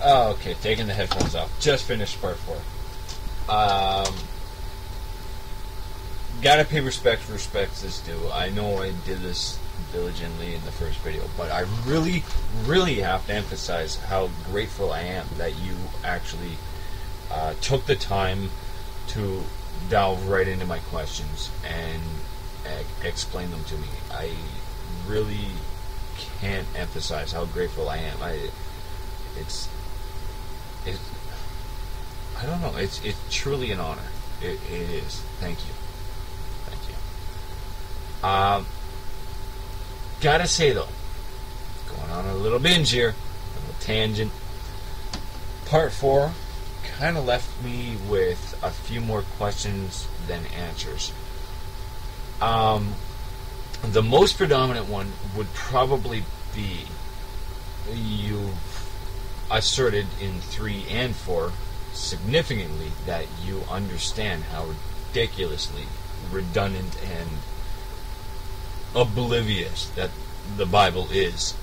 Oh, okay, taking the headphones off. Just finished part 4. Gotta pay respect for respects is due. I know I did this diligently in the first video, but I really, really have to emphasize how grateful I am that you actually took the time to delve right into my questions and explain them to me. I really can't emphasize how grateful I am. I don't know. It's truly an honor. It is. Thank you. Gotta say though, going on a little binge here, a little tangent. Part 4 kind of left me with a few more questions than answers. The most predominant one would probably be, you've asserted in 3 and 4 significantly that you understand how ridiculously redundant and oblivious that the Bible is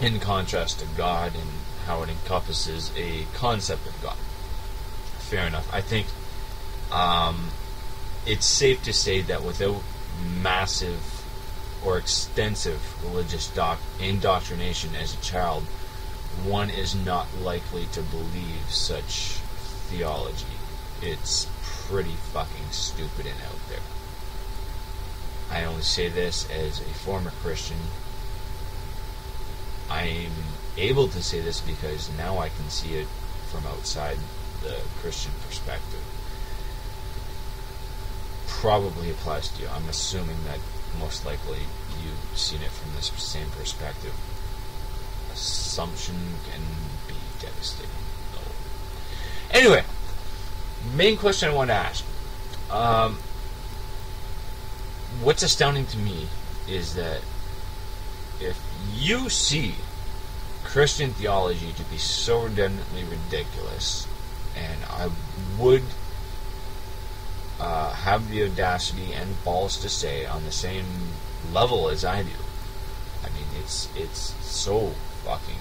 in contrast to God and how it encompasses a concept of God. Fair enough. I think it's safe to say that without massive or extensive religious indoctrination as a child, one is not likely to believe such theology. It's pretty fucking stupid and out there. I only say this as a former Christian. I'm able to say this because now I can see it from outside the Christian perspective. Probably applies to you. I'm assuming that most likely you've seen it from this same perspective. Assumption can be devastating. Anyway, main question I want to ask. What's astounding to me is that if you see Christian theology to be so redundantly ridiculous, and I would have the audacity and balls to say on the same level as I do. I mean, it's so fucking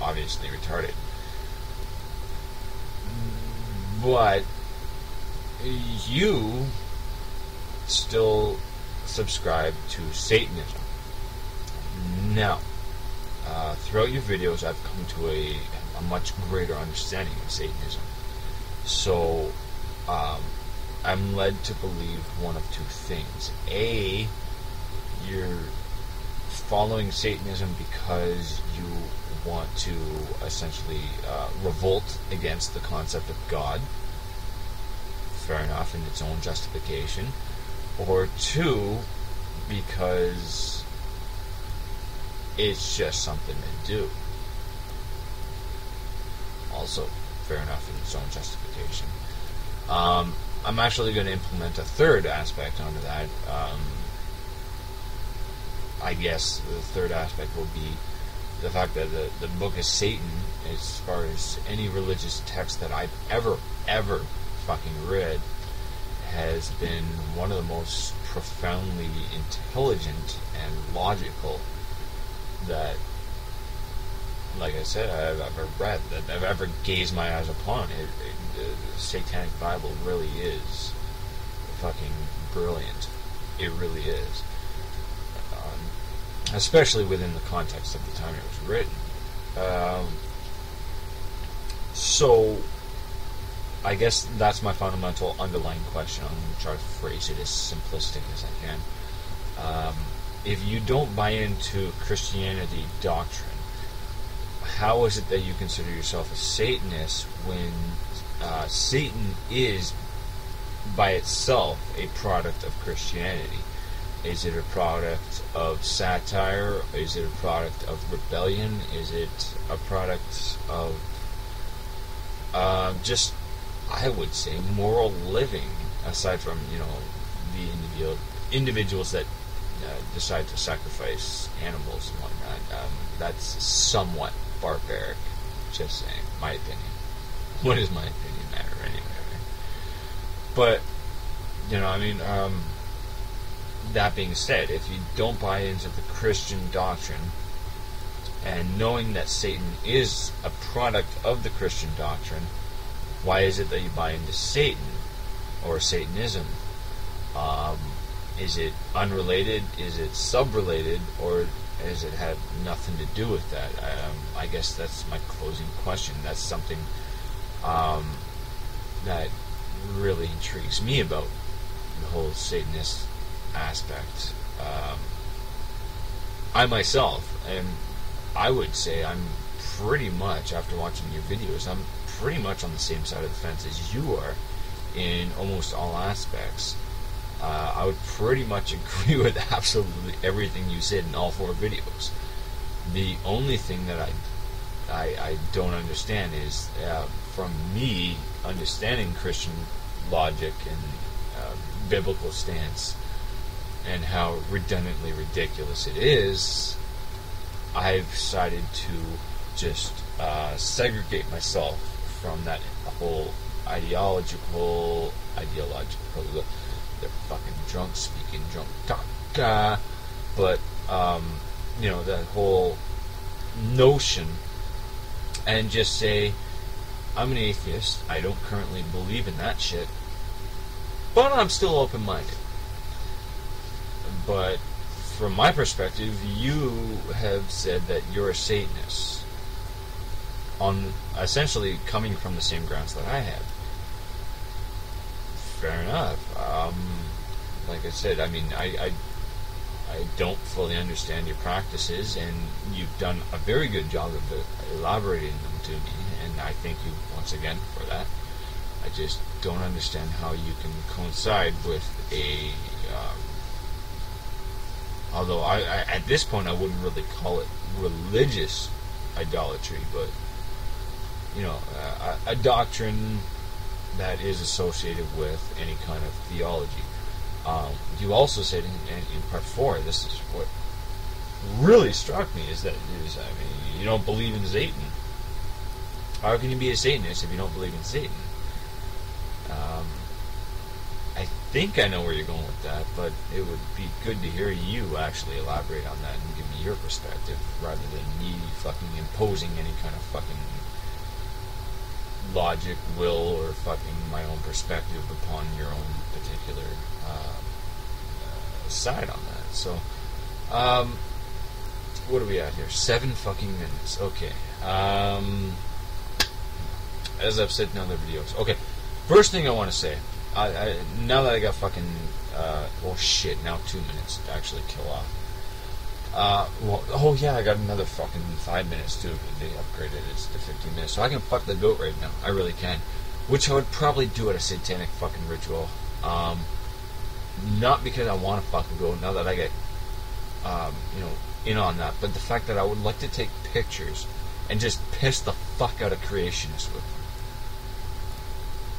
obviously retarded. But you still subscribe to Satanism. Now, throughout your videos, I've come to a much greater understanding of Satanism. So, I'm led to believe one of two things. A, you're following Satanism because you want to essentially revolt against the concept of God. Fair enough, in its own justification. Or 2, because it's just something to do. Also, fair enough in its own justification. I'm actually going to implement a third aspect onto that. I guess the third aspect will be the fact that the Book of Satan, as far as any religious text that I've ever fucking read, has been one of the most profoundly intelligent and logical that, like I said, I've ever read, that I've ever gazed my eyes upon. The Satanic Bible really is fucking brilliant. It really is. Especially within the context of the time it was written. So, I guess that's my fundamental underlying question. I'm going to try to phrase it as simplistic as I can. If you don't buy into Christianity doctrine, how is it that you consider yourself a Satanist when Satan is, by itself, a product of Christianity? Is it a product of satire? Is it a product of rebellion? Is it a product of just, I would say, moral living, aside from, the individuals that decide to sacrifice animals and whatnot? That's somewhat barbaric, just saying, my opinion. What does my opinion matter anyway, right? But, that being said, if you don't buy into the Christian doctrine, and knowing that Satan is a product of the Christian doctrine, why is it that you buy into Satan or Satanism? Is it unrelated? Is it sub-related? Or does it have nothing to do with that? I guess that's my closing question. That's something that really intrigues me about the whole Satanist aspect. I myself, and I would say I'm pretty much, after watching your videos, I'm pretty much on the same side of the fence as you are in almost all aspects. I would pretty much agree with absolutely everything you said in all 4 videos. The only thing that I don't understand is, from me understanding Christian logic and biblical stance and how redundantly ridiculous it is, I've decided to just segregate myself from that whole ideological, they're fucking drunk speaking, drunk talk, but, that whole notion, and just say, I'm an atheist, I don't currently believe in that shit, but I'm still open-minded. But from my perspective, you have said that you're a Satanist, on essentially coming from the same grounds that I have. Fair enough. Like I said, I mean, I don't fully understand your practices, and you've done a very good job of elaborating them to me, and I thank you once again for that. I just don't understand how you can coincide with a... although I at this point I wouldn't really call it religious idolatry, but a doctrine that is associated with any kind of theology. You also said in part 4, this is what really struck me, is that you don't believe in Satan. How can you be a Satanist if you don't believe in Satan? I think I know where you're going with that, but it would be good to hear you actually elaborate on that and give me your perspective, rather than me fucking imposing any kind of fucking logic, will, or fucking my own perspective upon your own particular side on that. So, what are we at here? 7 fucking minutes. Okay. As I've said in other videos. Okay. First thing I want to say, now that I got fucking, now 2 minutes to actually kill off. I got another fucking 5 minutes too. They upgraded it to 15 minutes, so I can fuck the goat right now. I really can, which I would probably do at a satanic fucking ritual. Not because I want to fuck a goat. Now that I get, in on that, but the fact that I would like to take pictures and just piss the fuck out of creationists with them.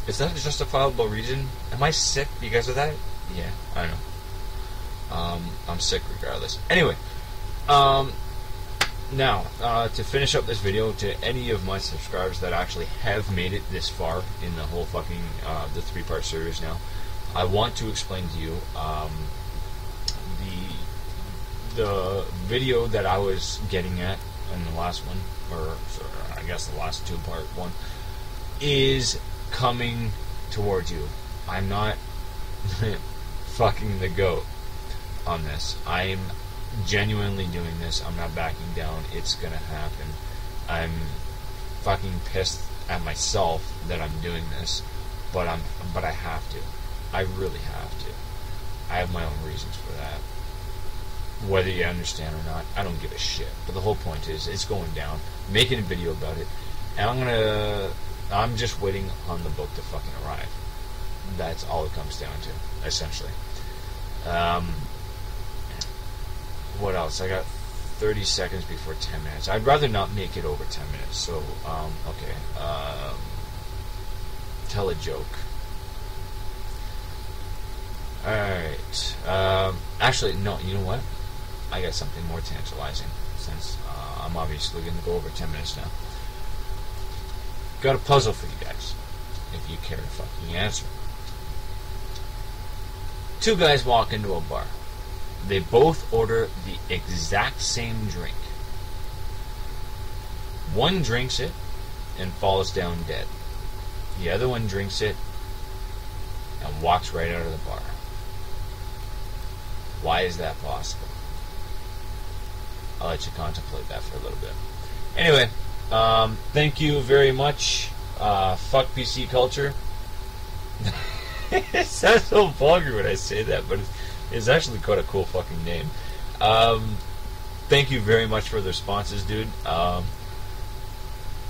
Is that a justifiable reason? Am I sick because of that? Yeah, I know. I'm sick regardless. Anyway, now, to finish up this video, to any of my subscribers that actually have made it this far in the whole fucking, the 3-part series now, I want to explain to you, the video that I was getting at in the last one, or I guess the last 2-part one, is coming towards you. I'm not fucking the goat on this. I'm genuinely doing this. I'm not backing down. It's gonna happen. I'm fucking pissed at myself that I'm doing this, but I have to. I really have to. I have my own reasons for that. Whether you understand or not, I don't give a shit. But the whole point is, it's going down. I'm making a video about it, and I'm just waiting on the book to fucking arrive. That's all it comes down to, essentially. What else? I got 30 seconds before 10 minutes. I'd rather not make it over 10 minutes. So, okay. Tell a joke. Alright. Actually, no, you know what? I got something more tantalizing, since I'm obviously going to go over 10 minutes now. Got a puzzle for you guys, if you care to fucking answer. 2 guys walk into a bar. They both order the exact same drink. One drinks it and falls down dead. The other one drinks it and walks right out of the bar. Why is that possible? I'll let you contemplate that for a little bit. Anyway, thank you very much. Fuck PC culture. It sounds so vulgar when I say that, but it's actually quite a cool fucking name. Thank you very much for the responses, dude.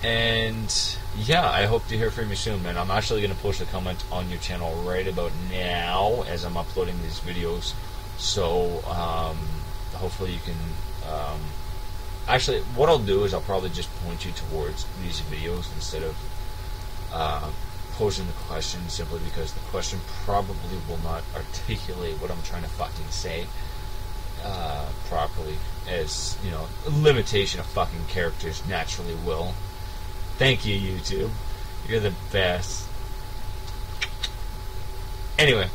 And yeah, I hope to hear from you soon, man. I'm actually going to post a comment on your channel right about now as I'm uploading these videos. So hopefully you can. Actually, what I'll do is I'll probably just point you towards these videos instead of posing the question, simply because the question probably will not articulate what I'm trying to fucking say properly, as you know, a limitation of fucking characters naturally will. Thank you, YouTube. You're the best. Anyway,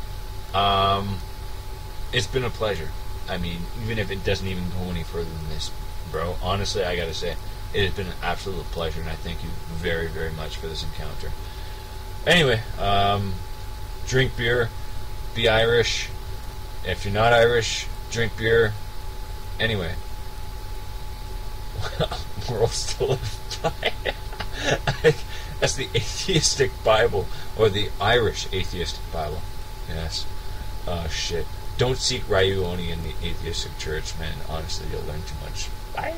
it's been a pleasure. I mean, even if it doesn't even go any further than this, bro, honestly, I gotta say, it has been an absolute pleasure, and I thank you very, very much for this encounter. Anyway, drink beer, be Irish. If you're not Irish, drink beer. Anyway, world still by. That's the atheistic Bible, or the Irish atheistic Bible. Yes. Shit. Don't seek Ryuoni in the atheistic church, man. Honestly, you'll learn too much. Bye.